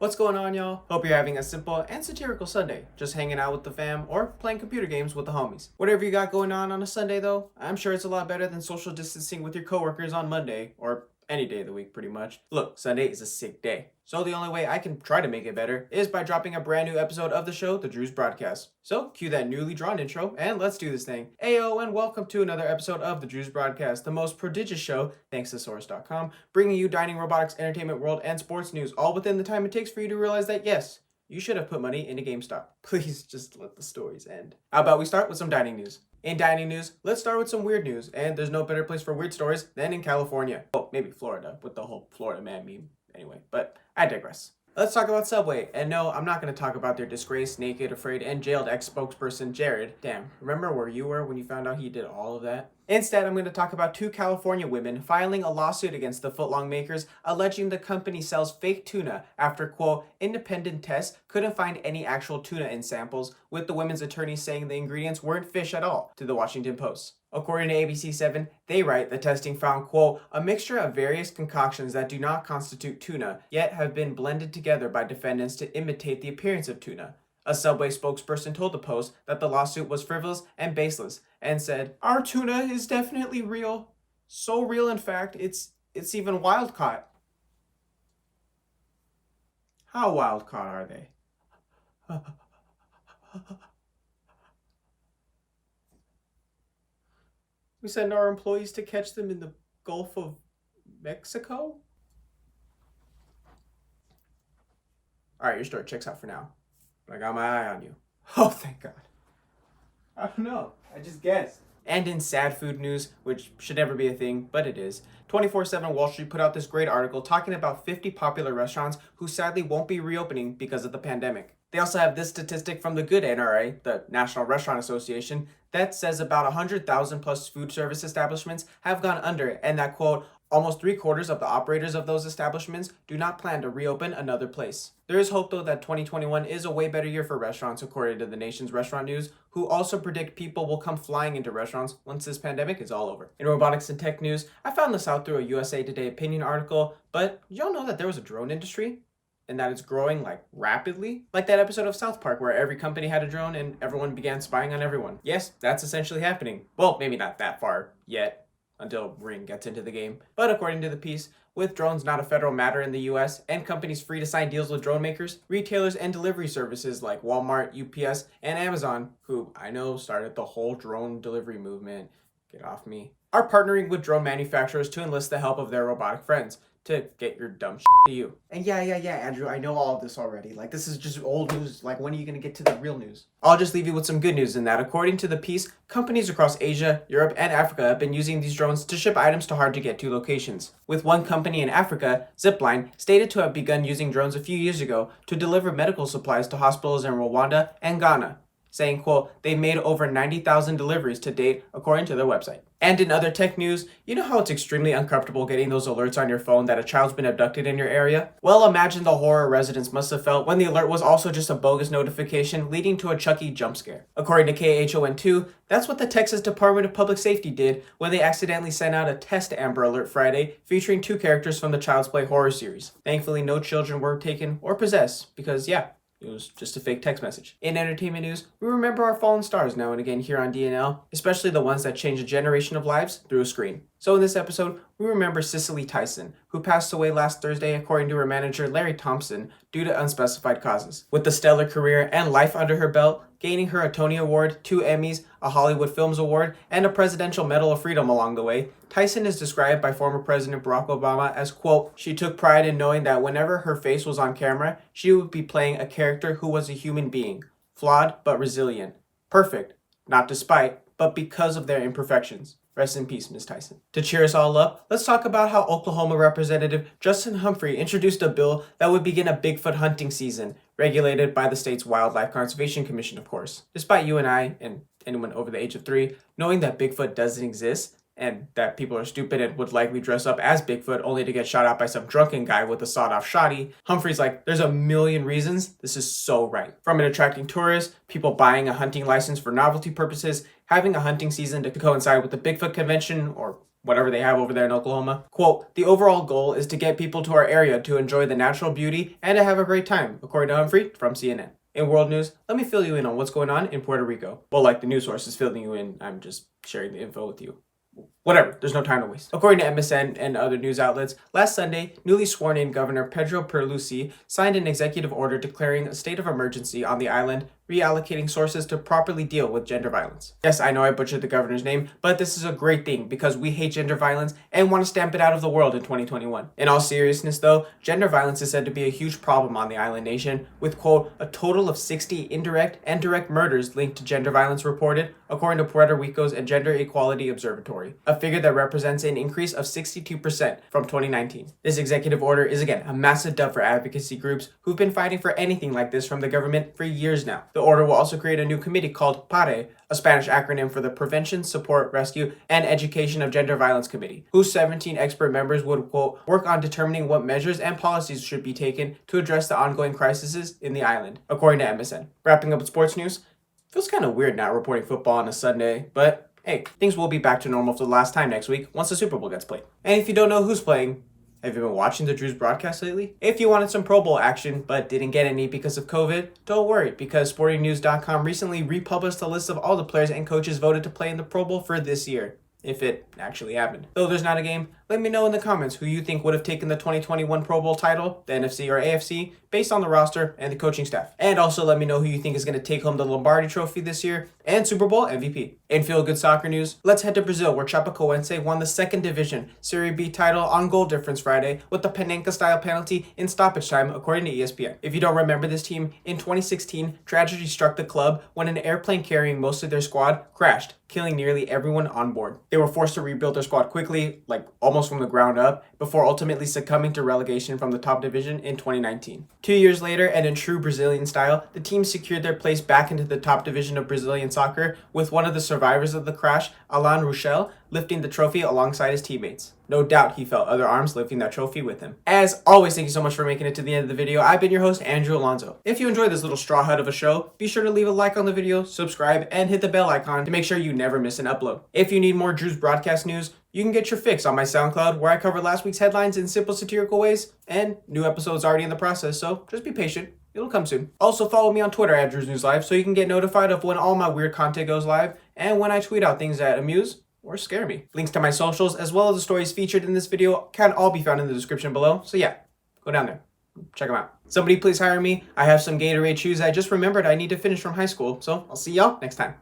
What's going on, y'all? Hope you're having a simple and satirical Sunday, just hanging out with the fam or playing computer games with the homies. Whatever you got going on a Sunday, though, I'm sure it's a lot better than social distancing with your coworkers on Monday, or any day of the week, pretty much. Look, Sunday is a sick day. So the only way I can try to make it better is by dropping a brand new episode of the show, The Drew's Broadcast. So cue that newly drawn intro, and let's do this thing. Ayo, and welcome to another episode of The Drew's Broadcast, the most prodigious show, thanks to Source.com, bringing you dining, robotics, entertainment, world, and sports news, all within the time it takes for you to realize that, yes, you should have put money into GameStop. Please just let the stories end. How about we start with some dining news? In dining news, let's start with some weird news, and there's no better place for weird stories than in California. Oh, maybe Florida, with the whole Florida man meme. Anyway, but I digress. Let's talk about Subway. And no, I'm not going to talk about their disgraced, naked, afraid, and jailed ex-spokesperson, Jared. Damn, remember where you were when you found out he did all of that? Instead, I'm going to talk about two California women filing a lawsuit against the footlong makers, alleging the company sells fake tuna after, quote, independent tests couldn't find any actual tuna in samples, with the women's attorneys saying the ingredients weren't fish at all, to the Washington Post. According to ABC7, they write the testing found, quote, a mixture of various concoctions that do not constitute tuna, yet have been blended together by defendants to imitate the appearance of tuna. A Subway spokesperson told the Post that the lawsuit was frivolous and baseless, and said, our tuna is definitely real. So real, in fact, it's even wild-caught. How wild-caught are they? We send our employees to catch them in the Gulf of Mexico? Alright, your story checks out for now. I got my eye on you. Oh, thank God. I don't know. I just guessed. And in sad food news, which should never be a thing, but it is, 24/7 Wall Street put out this great article talking about 50 popular restaurants who sadly won't be reopening because of the pandemic. They also have this statistic from the good NRA, the National Restaurant Association, that says about 100,000 plus food service establishments have gone under, and that, quote, almost 3/4 of the operators of those establishments do not plan to reopen another place. There is hope, though, that 2021 is a way better year for restaurants, according to the nation's restaurant news, who also predict people will come flying into restaurants once this pandemic is all over. In robotics and tech news, I found this out through a USA Today opinion article, but y'all know that there was a drone industry? And that it's growing, like, rapidly? Like that episode of South Park where every company had a drone and everyone began spying on everyone. Yes, that's essentially happening. Well, maybe not that far yet, until Ring gets into the game. But according to the piece, with drones not a federal matter in the US and companies free to sign deals with drone makers, retailers and delivery services like Walmart, UPS, and Amazon, who I know started the whole drone delivery movement, get off me, are partnering with drone manufacturers to enlist the help of their robotic friends to get your dumb shit to you. And yeah, Andrew, I know all of this already. Like, this is just old news. Like, when are you gonna get to the real news? I'll just leave you with some good news in that, according to the piece, companies across Asia, Europe, and Africa have been using these drones to ship items to hard-to-get-to locations. With one company in Africa, Zipline, stated to have begun using drones a few years ago to deliver medical supplies to hospitals in Rwanda and Ghana, saying, quote, they've made over 90,000 deliveries to date, according to their website. And in other tech news, you know how it's extremely uncomfortable getting those alerts on your phone that a child's been abducted in your area? Well, imagine the horror residents must have felt when the alert was also just a bogus notification leading to a Chucky jump scare. According to KHON2, that's what the Texas Department of Public Safety did when they accidentally sent out a test Amber Alert Friday featuring two characters from the Child's Play horror series. Thankfully, no children were taken or possessed because, yeah, it was just a fake text message. In entertainment news, we remember our fallen stars now and again here on DNL, especially the ones that change a generation of lives through a screen. So in this episode, we remember Cicely Tyson, who passed away last Thursday according to her manager Larry Thompson due to unspecified causes. With a stellar career and life under her belt, gaining her a Tony Award, 2 Emmys, a Hollywood Films Award, and a Presidential Medal of Freedom along the way, Tyson is described by former President Barack Obama as, quote, she took pride in knowing that whenever her face was on camera, she would be playing a character who was a human being, flawed but resilient, perfect, not despite, but because of their imperfections. Rest in peace, Ms. Tyson. To cheer us all up, let's talk about how Oklahoma Representative Justin Humphrey introduced a bill that would begin a Bigfoot hunting season, regulated by the state's Wildlife Conservation Commission, of course. Despite you and I, and anyone over the age of 3, knowing that Bigfoot doesn't exist, and that people are stupid and would likely dress up as Bigfoot only to get shot out by some drunken guy with a sawed-off shotty, Humphrey's like, there's a million reasons this is so right. From it attracting tourists, people buying a hunting license for novelty purposes, having a hunting season to coincide with the Bigfoot convention, or whatever they have over there in Oklahoma. Quote, the overall goal is to get people to our area to enjoy the natural beauty and to have a great time, according to Humphrey from CNN. In world news, let me fill you in on what's going on in Puerto Rico. Well, like the news source is filling you in, I'm just sharing the info with you. Whatever, there's no time to waste. According to MSN and other news outlets, last Sunday, newly sworn in Governor Pedro Pierluisi signed an executive order declaring a state of emergency on the island, reallocating sources to properly deal with gender violence. Yes, I know I butchered the governor's name, but this is a great thing because we hate gender violence and want to stamp it out of the world in 2021. In all seriousness though, gender violence is said to be a huge problem on the island nation, with quote, a total of 60 indirect and direct murders linked to gender violence reported, according to Puerto Rico's Gender Equality Observatory, a figure that represents an increase of 62% from 2019. This executive order is again a massive dub for advocacy groups who've been fighting for anything like this from the government for years now. The order will also create a new committee called PARE, a Spanish acronym for the Prevention, Support, Rescue, and Education of Gender Violence Committee, whose 17 expert members would, quote, work on determining what measures and policies should be taken to address the ongoing crises in the island, according to MSN. Wrapping up with sports news, feels kind of weird not reporting football on a Sunday, but hey, things will be back to normal for the last time next week once the Super Bowl gets played. And if you don't know who's playing, have you been watching the Drews broadcast lately? If you wanted some Pro Bowl action but didn't get any because of COVID, don't worry, because sportingnews.com recently republished a list of all the players and coaches voted to play in the Pro Bowl for this year, if it actually happened. Though there's not a game, let me know in the comments who you think would have taken the 2021 Pro Bowl title, the NFC or AFC, based on the roster and the coaching staff. And also let me know who you think is going to take home the Lombardi Trophy this year and Super Bowl MVP. In feel-good soccer news, let's head to Brazil where Chapecoense won the second division Serie B title on goal difference Friday with the Panenka-style penalty in stoppage time, according to ESPN. If you don't remember this team, in 2016, tragedy struck the club when an airplane carrying most of their squad crashed, killing nearly everyone on board. They were forced to rebuild their squad quickly, like almost from the ground up, before ultimately succumbing to relegation from the top division in 2019. 2 years later, and in true Brazilian style, the team secured their place back into the top division of Brazilian soccer, with one of the survivors of the crash, Alan Ruschel, lifting the trophy alongside his teammates. No doubt he felt other arms lifting that trophy with him. As always, thank you so much for making it to the end of the video. I've been your host, Andrew Alonso. If you enjoyed this little straw hut of a show, be sure to leave a like on the video, subscribe, and hit the bell icon to make sure you never miss an upload. If you need more Drew's broadcast news, you can get your fix on my SoundCloud, where I cover last week's headlines in simple satirical ways, and new episodes already in the process, so just be patient. It'll come soon. Also follow me on Twitter at Drew's News Live so you can get notified of when all my weird content goes live and when I tweet out things that amuse or scare me. Links to my socials as well as the stories featured in this video can all be found in the description below. So yeah, go down there. Check them out. Somebody please hire me. I have some Gatorade shoes I just remembered I need to finish from high school. So I'll see y'all next time.